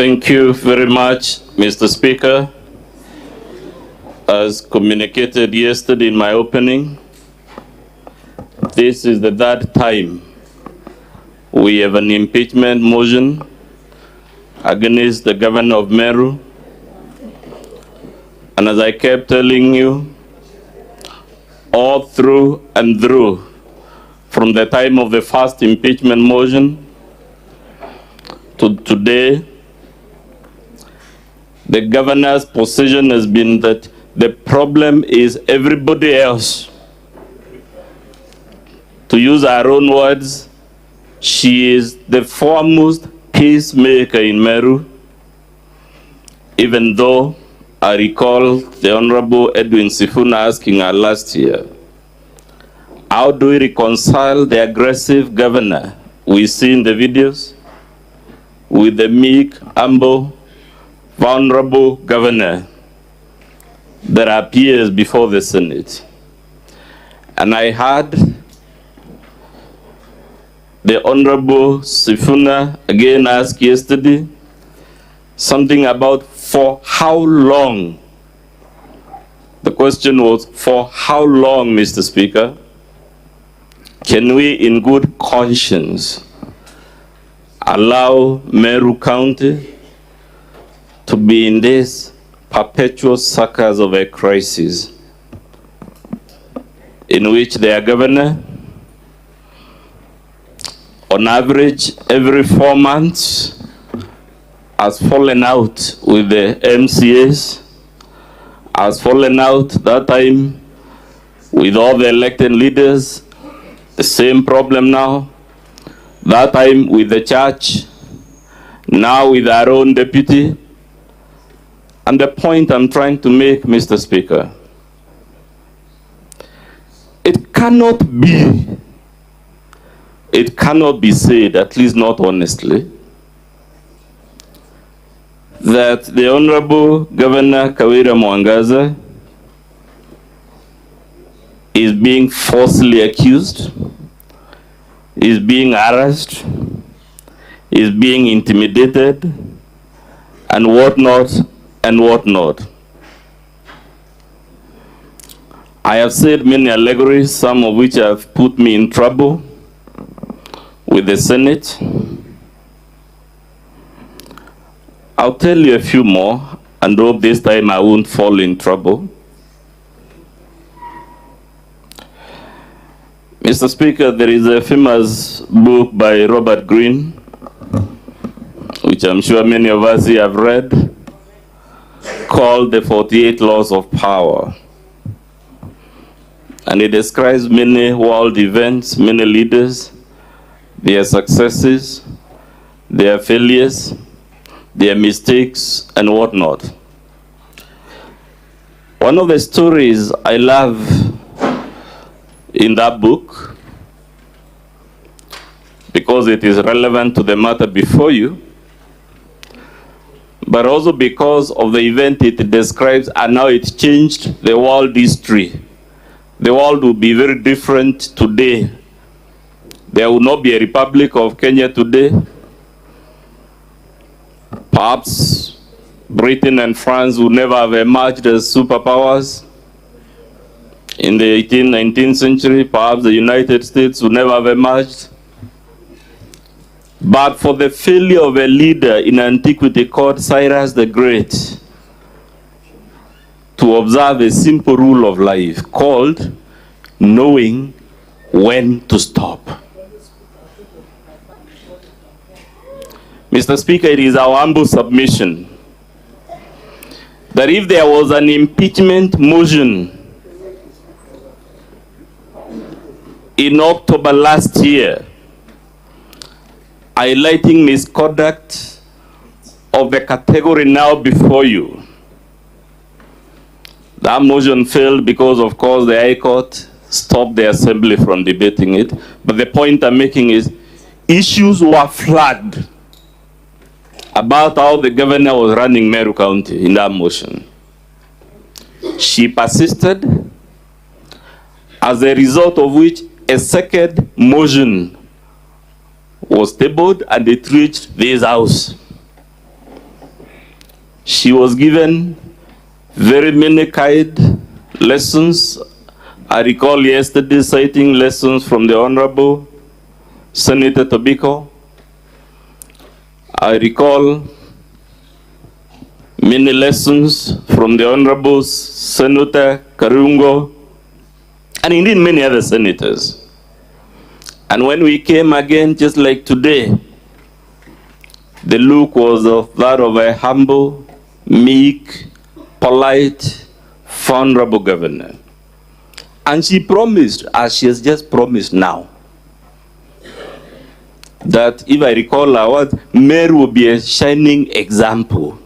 Thank you very much, Mr. Speaker. As communicated yesterday in my opening, this is the third time we have an impeachment motion against the governor of Meru. And as I kept telling you, all through and through, from the time of the first impeachment motion to today, the governor's position has been that the problem is everybody else. To use our own words, she is the foremost peacemaker in Meru, even though I recall the Honorable Edwin Sifuna asking her last year, how do we reconcile the aggressive governor we see in the videos with the meek, humble, vulnerable governor that appears before the Senate? And I heard the Honorable Sifuna again ask yesterday something about for how long. The question was, for how long, Mr. Speaker, can we in good conscience allow Meru County to be in this perpetual circus of a crisis in which their governor, on average, every 4 months, has fallen out with the MCAs, has fallen out that time with all the elected leaders, the same problem now, that time with the church, now with our own deputy. And the point I'm trying to make, Mr. Speaker, it cannot be said, at least not honestly, that the Honorable Governor KAWIRA is being falsely accused, is being harassed, is being intimidated, and whatnot, and whatnot. I have said many allegories, some of which have put me in trouble with the Senate. I'll tell you a few more and hope this time I won't fall in trouble. Mr. Speaker, there is a famous book by Robert Greene, which I'm sure many of us here have read, called The 48 Laws of Power. And it describes many world events, many leaders, their successes, their failures, their mistakes, and whatnot. One of the stories I love in that book, because it is relevant to the matter before you, but also because of the event it describes and how it changed the world history. The world will be very different today. There will not be a Republic of Kenya today. Perhaps Britain and France would never have emerged as superpowers. In the 18th, 19th century, perhaps the United States would never have emerged. But for the failure of a leader in antiquity called Cyrus the Great to observe a simple rule of life called knowing when to stop. Mr. Speaker, it is our humble submission that if there was an impeachment motion in October last year highlighting misconduct of the category now before you, that motion failed because, of course, the High Court stopped the Assembly from debating it. But the point I'm making is issues were flagged about how the governor was running Meru County in that motion. She persisted, as a result of which a second motion was tabled and it reached this house. She was given very many kind lessons. I recall yesterday citing lessons from the Honorable Senator Tobiko. I recall many lessons from the Honorable Senator Karungo, and indeed many other senators. And when we came again, just like today, the look was of that of a humble, meek, polite, vulnerable governor. And she promised, as she has just promised now, that if I recall her words, MERU will be a shining example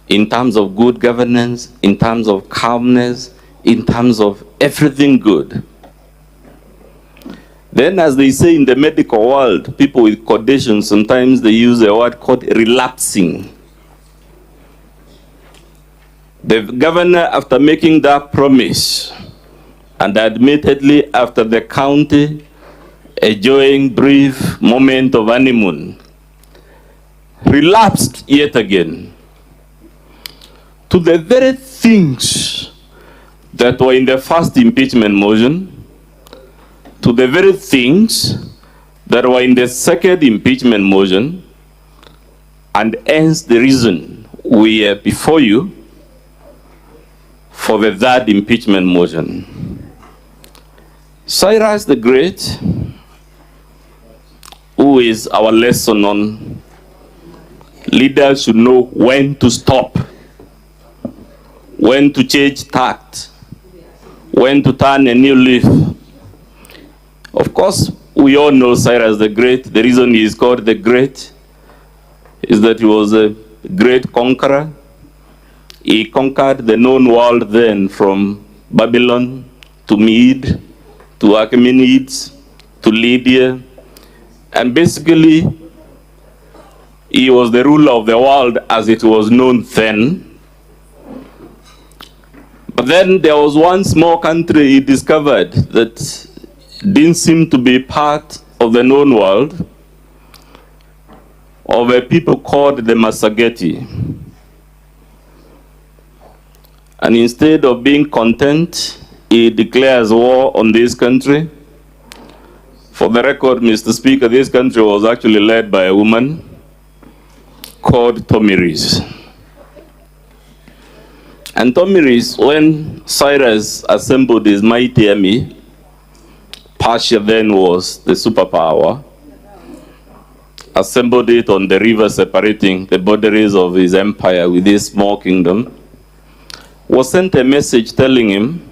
in terms of good governance, in terms of calmness, in terms of everything good. Then, as they say in the medical world, people with conditions, sometimes they use a word called relapsing. The governor, after making that promise, and admittedly after the county enjoying brief moment of honeymoon, relapsed yet again to the very things that were in the first impeachment motion, to the very things that were in the second impeachment motion, and hence the reason we are before you for the third impeachment motion. Cyrus the Great, who is our lesson on leaders should know when to stop, when to change tact, when to turn a new leaf. Of course, we all know Cyrus the Great. The reason he is called the Great is that he was a great conqueror. He conquered the known world then, from Babylon to Mede to Achaemenids to Lydia. And basically, he was the ruler of the world as it was known then. But then there was one small country he discovered that didn't seem to be part of the known world, of a people called the Massageti. And instead of being content, he declares war on this country. For the record, Mr. Speaker, this country was actually led by a woman called Tomiris. And Tomiris, when Cyrus assembled his mighty army, Persia then was the superpower, assembled it on the river separating the boundaries of his empire with this small kingdom, was sent a message telling him,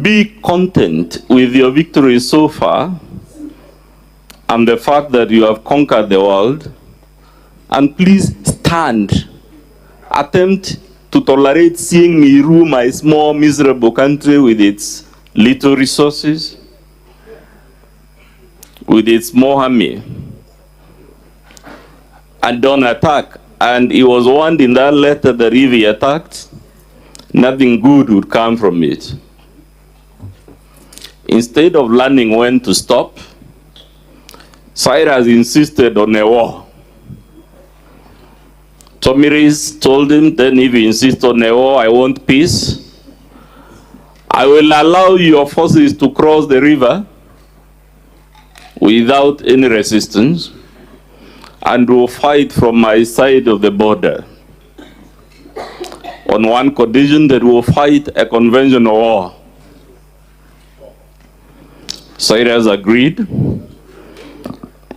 be content with your victory so far and the fact that you have conquered the world, and please stand. Attempt to tolerate seeing me rule my small, miserable country with its little resources, with its small army, and don't attack. And he was warned in that letter that if he attacked, nothing good would come from it. Instead of learning when to stop, Cyrus insisted on a war. Tomiris told him, then if you insist on a war, I want peace. I will allow your forces to cross the river without any resistance, and will fight from my side of the border on one condition, that will fight a conventional war. Cyrus agreed,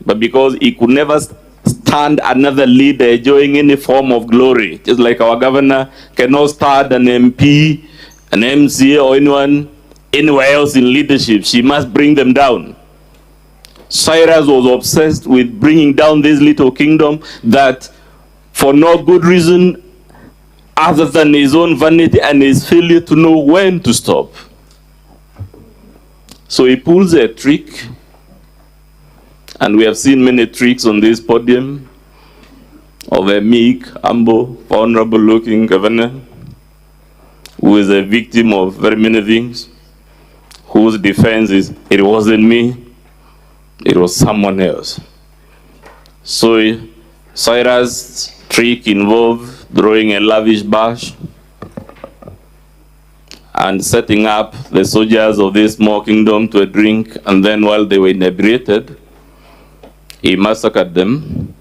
but because he could never stand another leader enjoying any form of glory, just like our governor cannot stand an MP, an MCA, or anyone anywhere else in leadership, she must bring them down. Cyrus was obsessed with bringing down this little kingdom that, for no good reason other than his own vanity and his failure to know when to stop. So he pulls a trick, and we have seen many tricks on this podium, of a meek, humble, vulnerable-looking governor who is a victim of very many things, whose defense is, it wasn't me, it was someone else. So Cyrus' trick involved drawing a lavish bash and setting up the soldiers of this small kingdom to a drink, and then while they were inebriated, he massacred them,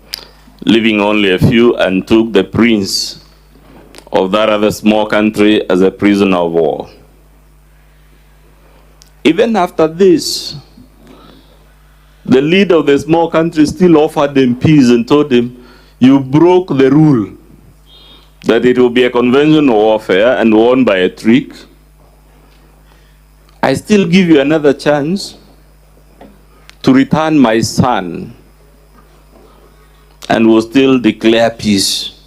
leaving only a few, and took the prince of that other small country as a prisoner of war. Even after this, the leader of the small country still offered him peace and told him, you broke the rule that it will be a conventional warfare and won by a trick. I still give you another chance to return my son, and will still declare peace.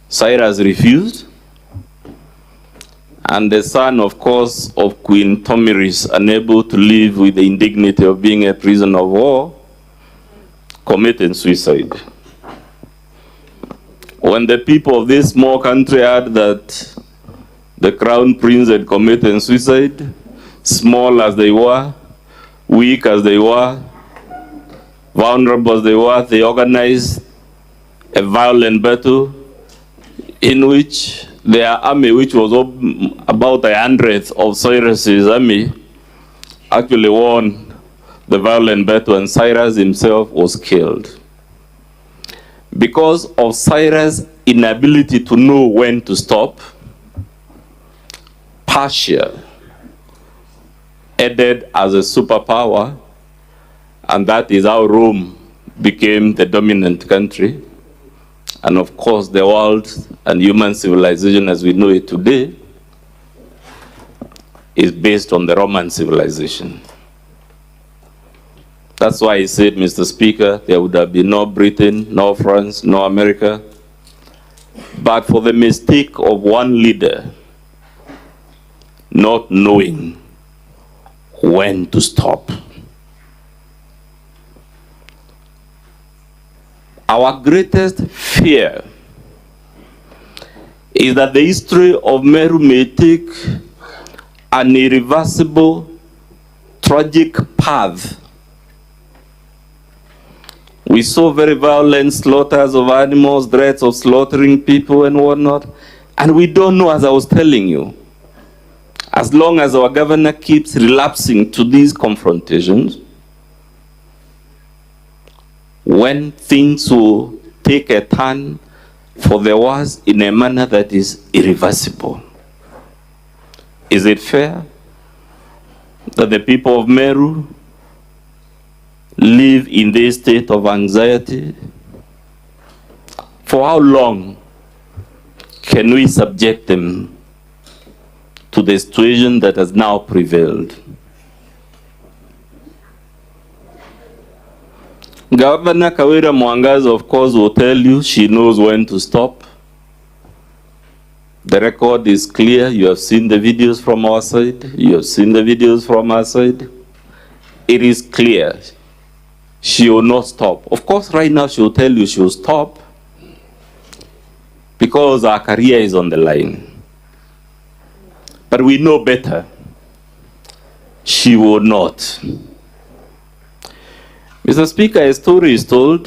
Cyrus refused, and the son, of course, of Queen Tomiris, unable to live with the indignity of being a prisoner of war, committed suicide. When the people of this small country heard that the crown prince had committed suicide, small as they were, weak as they were, vulnerable as they were, they organized a violent battle in which their army, which was about 100th of Cyrus's army, actually won the violent battle, and Cyrus himself was killed. Because of Cyrus' inability to know when to stop, Persia added as a superpower, and that is how Rome became the dominant country. And of course, the world and human civilization as we know it today is based on the Roman civilization. That's why he said, Mr. Speaker, there would have been no Britain, no France, no America, but for the mistake of one leader not knowing when to stop. Our greatest fear is that the history of Meru may take an irreversible, tragic path. We saw very violent slaughters of animals, threats of slaughtering people and whatnot, and we don't know, as I was telling you, as long as our governor keeps relapsing to these confrontations, when things will take a turn for the worse in a manner that is irreversible. Is it fair that the people of Meru live in this state of anxiety? For how long can we subject them to the situation that has now prevailed? Governor KAWIRA Mwangaza, of course, will tell you she knows when to stop. The record is clear. You have seen the videos from our side. You have seen the videos from our side. It is clear. She will not stop. Of course, right now she will tell you she will stop because our career is on the line. But we know better. She will not. Mr. Speaker, a story is told